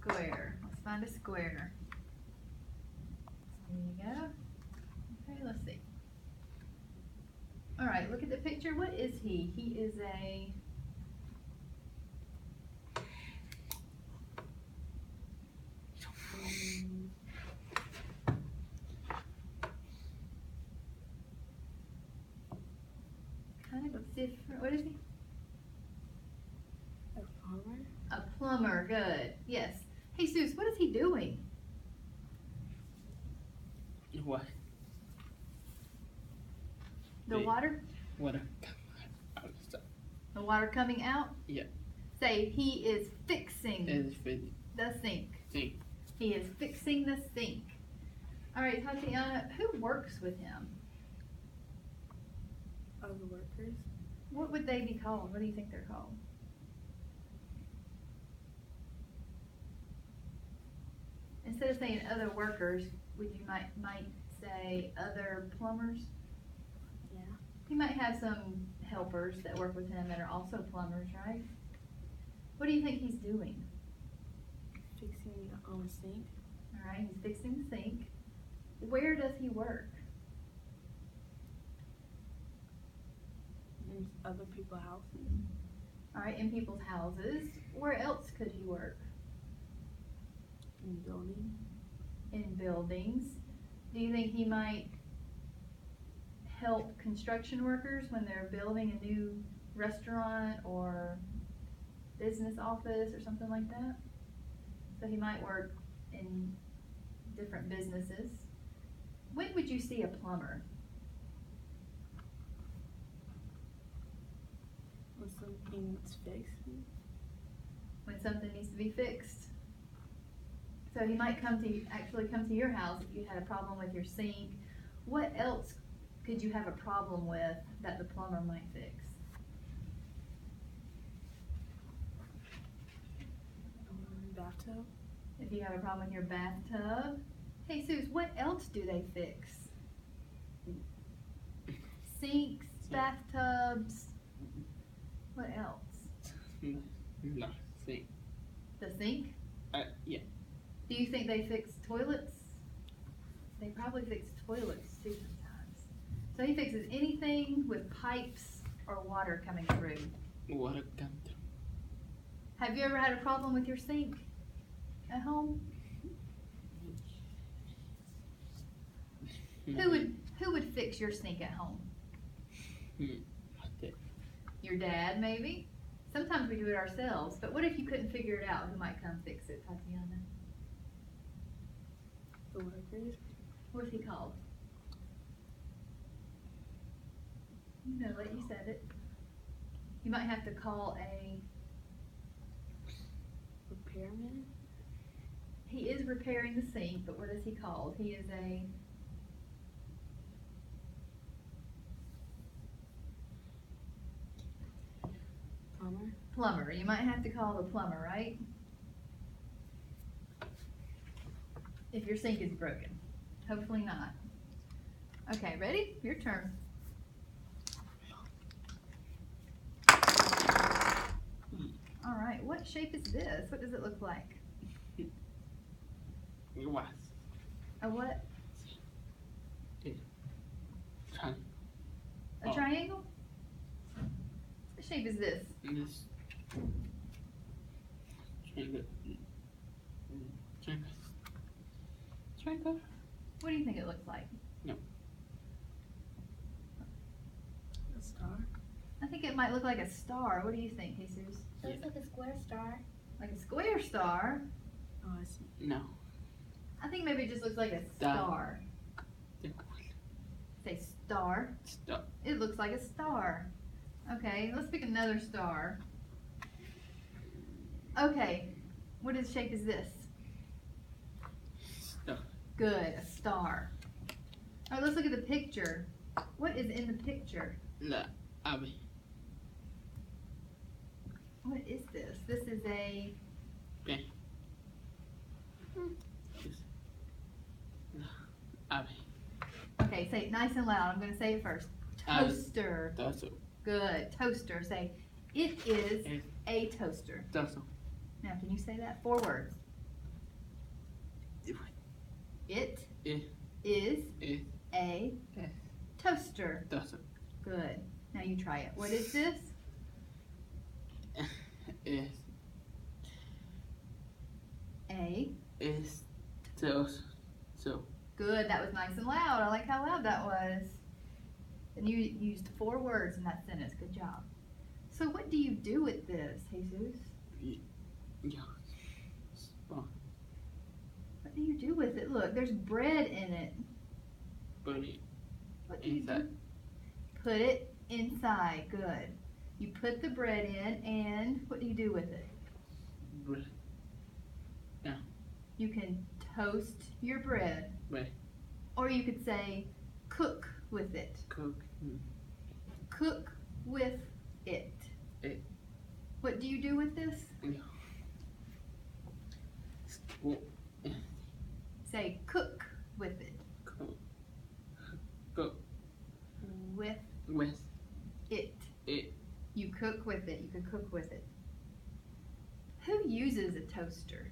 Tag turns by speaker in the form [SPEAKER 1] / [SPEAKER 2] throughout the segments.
[SPEAKER 1] square. Let's find a square. There you go. Okay, let's see. All right, look at the picture. What is he? He is a kind of a different, what is he?
[SPEAKER 2] A plumber?
[SPEAKER 1] A plumber, good. Yes. Hey, Zeus, what is he doing?
[SPEAKER 3] What?
[SPEAKER 1] The water?
[SPEAKER 3] Water out.
[SPEAKER 1] The water coming out?
[SPEAKER 3] Yeah.
[SPEAKER 1] Say, he is fixing
[SPEAKER 3] It's fixing.
[SPEAKER 1] the sink.
[SPEAKER 3] Sink.
[SPEAKER 1] He is fixing the sink. All right, Tatiana, who works with him?
[SPEAKER 2] Other workers?
[SPEAKER 1] What would they be called? What do you think they're called? Instead of saying other workers, would you might say other plumbers?
[SPEAKER 2] Yeah.
[SPEAKER 1] He might have some helpers that work with him that are also plumbers, right? What do you think he's doing?
[SPEAKER 2] Fixing your own sink?
[SPEAKER 1] All right, he's fixing the sink. Where does he work?
[SPEAKER 2] In other people's houses?
[SPEAKER 1] All right, in people's houses. Where else could he work?
[SPEAKER 2] In buildings?
[SPEAKER 1] In buildings. Do you think he might help construction workers when they're building a new restaurant or business office or something like that? So he might work in different businesses. When would you see a plumber?
[SPEAKER 2] When something's fixed?
[SPEAKER 1] When something needs to be fixed? So he might actually come to your house if you had a problem with your sink. What else could you have a problem with that the plumber might fix?
[SPEAKER 2] Bathtub?
[SPEAKER 1] If you have a problem with your bathtub. Hey, Suze, what else do they fix? Sinks, bathtubs. What else?
[SPEAKER 3] No, sink.
[SPEAKER 1] The sink?
[SPEAKER 3] Yeah.
[SPEAKER 1] Do you think they fix toilets? They probably fix toilets too sometimes. So he fixes anything with pipes or water coming through.
[SPEAKER 3] Water come through.
[SPEAKER 1] Have you ever had a problem with your sink at home? Who would fix your sink at home? Your dad, maybe? Sometimes we do it ourselves, but what if you couldn't figure it out? Who might come fix it, Tatiana?
[SPEAKER 2] The workers?
[SPEAKER 1] What's he called? You know it, you said it. You might have to call a...
[SPEAKER 2] Repairman?
[SPEAKER 1] He is repairing the sink, but what is he called? He is a...
[SPEAKER 2] Plumber?
[SPEAKER 1] plumber. You might have to call the plumber, right? If your sink is broken. Hopefully not. Okay, ready? Your turn. All right, what shape is this? What does it look like?
[SPEAKER 3] What?
[SPEAKER 1] A what?
[SPEAKER 3] Triangle.
[SPEAKER 1] A triangle? What shape is this?
[SPEAKER 3] This triangle. Triangle. Triangle.
[SPEAKER 1] What do you think it looks like?
[SPEAKER 2] A star?
[SPEAKER 1] I think it might look like a star. What do you think, Jesus?
[SPEAKER 4] Looks like a square star.
[SPEAKER 1] Like a square star?
[SPEAKER 2] Oh, I see.
[SPEAKER 3] No.
[SPEAKER 1] I think maybe it just looks like a star. Say star.
[SPEAKER 3] Stop.
[SPEAKER 1] It looks like a star. Okay, let's pick another star. Okay, what shape is this?
[SPEAKER 3] Stop.
[SPEAKER 1] Good, a star. All right, let's look at the picture. What is in the picture?
[SPEAKER 3] La ave.
[SPEAKER 1] What is this? This is a...
[SPEAKER 3] Pen. La ave.
[SPEAKER 1] Okay, say it nice and loud. I'm going to say it first. Toaster.
[SPEAKER 3] Tazo.
[SPEAKER 1] Good, toaster. Say, it is
[SPEAKER 3] Es
[SPEAKER 1] a toaster.
[SPEAKER 3] tazo.
[SPEAKER 1] Now, can you say that? 4 words. It
[SPEAKER 3] It
[SPEAKER 1] is
[SPEAKER 3] is
[SPEAKER 1] a
[SPEAKER 3] a
[SPEAKER 1] toaster.
[SPEAKER 3] toaster.
[SPEAKER 1] Good. Now you try it. What is this?
[SPEAKER 3] Is
[SPEAKER 1] A.
[SPEAKER 3] toast. So
[SPEAKER 1] Good. That was nice and loud. I like how loud that was. And you used 4 words in that sentence. Good job. So what do you do with this, Jesus?
[SPEAKER 3] yeah. Spoon.
[SPEAKER 1] What do you do with it? Look, there's bread in it.
[SPEAKER 3] Put it
[SPEAKER 1] What do you do?
[SPEAKER 3] inside.
[SPEAKER 1] Put it inside. Good. You put the bread in, and what do you do with it?
[SPEAKER 3] Bread.
[SPEAKER 1] You can toast your bread.
[SPEAKER 3] Bread.
[SPEAKER 1] Or you could say cook with it.
[SPEAKER 3] Cook.
[SPEAKER 1] Cook with it.
[SPEAKER 3] It.
[SPEAKER 1] What do you do with this?
[SPEAKER 3] Yeah. Spoon.
[SPEAKER 1] Say cook with it.
[SPEAKER 3] Cook. Cook
[SPEAKER 1] With
[SPEAKER 3] with
[SPEAKER 1] it.
[SPEAKER 3] it.
[SPEAKER 1] You cook with it. You can cook with it. Who uses a toaster?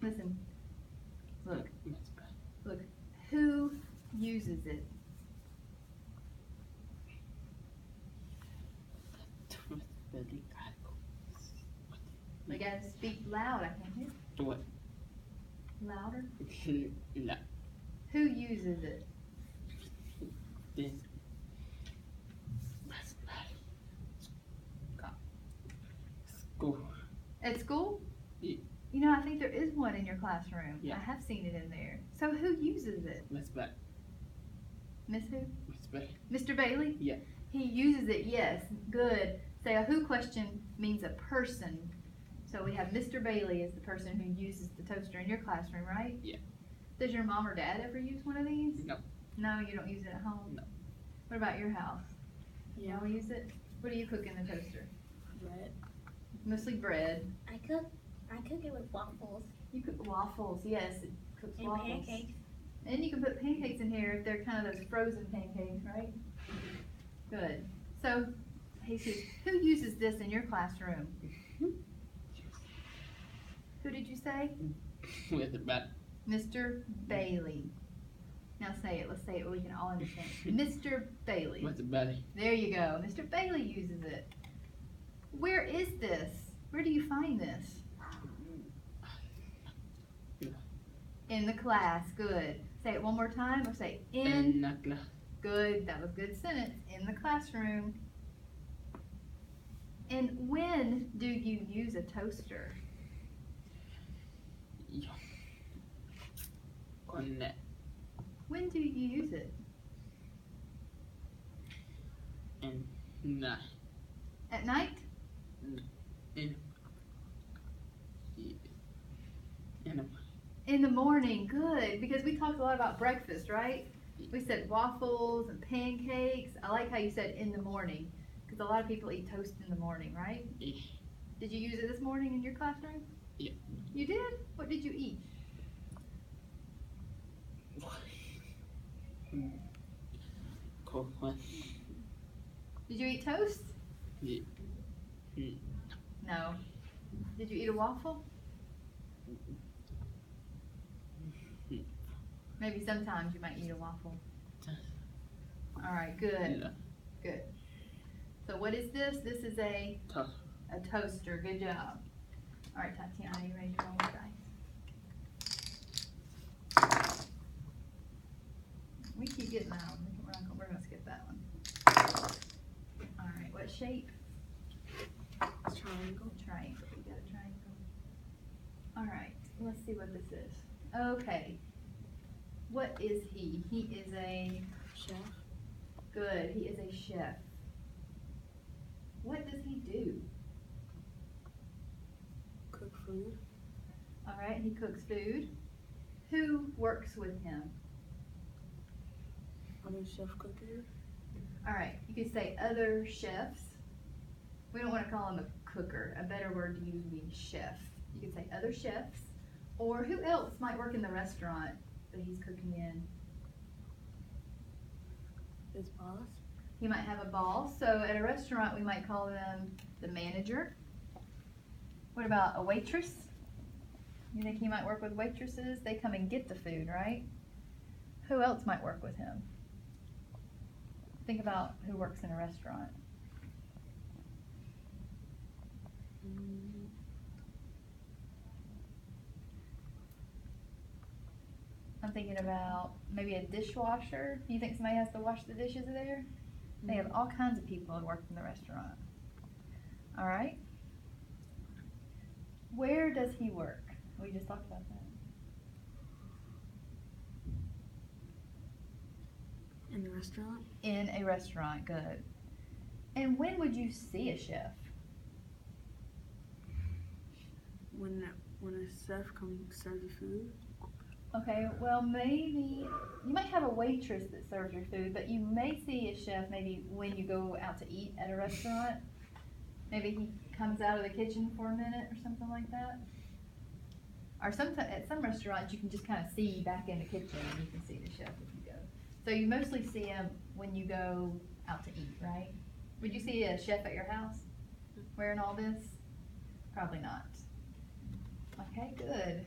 [SPEAKER 1] Listen. Look. Look. Who uses it? We gotta speak loud. I can't hear.
[SPEAKER 3] What?
[SPEAKER 1] Louder.
[SPEAKER 3] No.
[SPEAKER 1] Who uses it?
[SPEAKER 3] This. School.
[SPEAKER 1] At school?
[SPEAKER 3] Yeah.
[SPEAKER 1] You know, I think there is one in your classroom.
[SPEAKER 3] Yeah.
[SPEAKER 1] I have seen it in there. So who uses it?
[SPEAKER 3] Miss Bailey.
[SPEAKER 1] Miss who?
[SPEAKER 3] Miss Bailey.
[SPEAKER 1] Mr. Bailey?
[SPEAKER 3] Yeah.
[SPEAKER 1] He uses it, yes. Good. Say a who question means a person. So we have Mr. Bailey as the person who uses the toaster in your classroom, right?
[SPEAKER 3] Yeah.
[SPEAKER 1] Does your mom or dad ever use one of these?
[SPEAKER 3] No.
[SPEAKER 1] No, you don't use it at home?
[SPEAKER 3] No.
[SPEAKER 1] What about your house?
[SPEAKER 2] Yeah.
[SPEAKER 1] Y'all use it? What do you cook in the toaster?
[SPEAKER 2] Bread.
[SPEAKER 1] Mostly bread.
[SPEAKER 4] I cook it with waffles
[SPEAKER 1] You cook waffles, yes. It cooks
[SPEAKER 4] and
[SPEAKER 1] waffles.
[SPEAKER 4] pancakes.
[SPEAKER 1] And you can put pancakes in here if they're kind of those frozen pancakes, right? Good. So, Jesus, who uses this in your classroom? Who did you say?
[SPEAKER 3] With the bat.
[SPEAKER 1] Mr. Bailey. Now say it. Let's say it where we can all understand. Mr. Bailey.
[SPEAKER 3] With the belly.
[SPEAKER 1] There you go. Mr. Bailey uses it. Where is this? Where do you find this? In the class. Good. Say it one more time or say in.
[SPEAKER 3] the
[SPEAKER 1] Good. That was a good sentence. In the classroom. And when do you use a toaster?
[SPEAKER 3] On that.
[SPEAKER 1] When do you use it?
[SPEAKER 3] And night.
[SPEAKER 1] At night?
[SPEAKER 3] In the
[SPEAKER 1] In the morning. Good. Because we talked a lot about breakfast, right? We said waffles and pancakes. I like how you said in the morning. Because a lot of people eat toast in the morning, right? Did you use it this morning in your classroom?
[SPEAKER 3] Yeah.
[SPEAKER 1] You did? What did you eat?
[SPEAKER 3] Cool one.
[SPEAKER 1] Did you eat toast?
[SPEAKER 3] Yeah.
[SPEAKER 1] No. Did you eat a waffle? Maybe sometimes you might eat a waffle. All right, good.
[SPEAKER 3] Yeah.
[SPEAKER 1] Good. So what is this? This is a
[SPEAKER 3] Tough.
[SPEAKER 1] toaster. Good job. All right, Tatiana, you ready to roll the dice? We keep getting that one. We're gonna skip that one. All right, what shape?
[SPEAKER 2] Triangle.
[SPEAKER 1] Triangle. We got a triangle. All right, let's see what this is. Okay. What is he? He is a
[SPEAKER 2] Chef.
[SPEAKER 1] good. He is a chef. What does he do?
[SPEAKER 2] Cook food.
[SPEAKER 1] All right, he cooks food. Who works with him?
[SPEAKER 2] Other chef cooker.
[SPEAKER 1] All right, you could say other chefs. We don't want to call him a cooker. A better word to use would be chef. You could say other chefs. Or who else might work in the restaurant that he's cooking in?
[SPEAKER 2] His boss.
[SPEAKER 1] He might have a boss. So at a restaurant, we might call them the manager. What about a waitress? You think he might work with waitresses? They come and get the food, right? Who else might work with him? Think about who works in a restaurant. I'm thinking about maybe a dishwasher. You think somebody has to wash the dishes there? They have all kinds of people who work in the restaurant. All right. Where does he work? We just talked about that.
[SPEAKER 2] In the restaurant?
[SPEAKER 1] In a restaurant, good. And when would you see a chef?
[SPEAKER 2] When a chef comes serve the food?
[SPEAKER 1] Okay, well maybe, you might have a waitress that serves your food, but you may see a chef maybe when you go out to eat at a restaurant. Maybe he comes out of the kitchen for a minute or something like that. Or sometimes at some restaurants you can just kind of see back in the kitchen and you can see the chef if you go. So you mostly see him when you go out to eat, right? Would you see a chef at your house wearing all this? Probably not. Okay, good.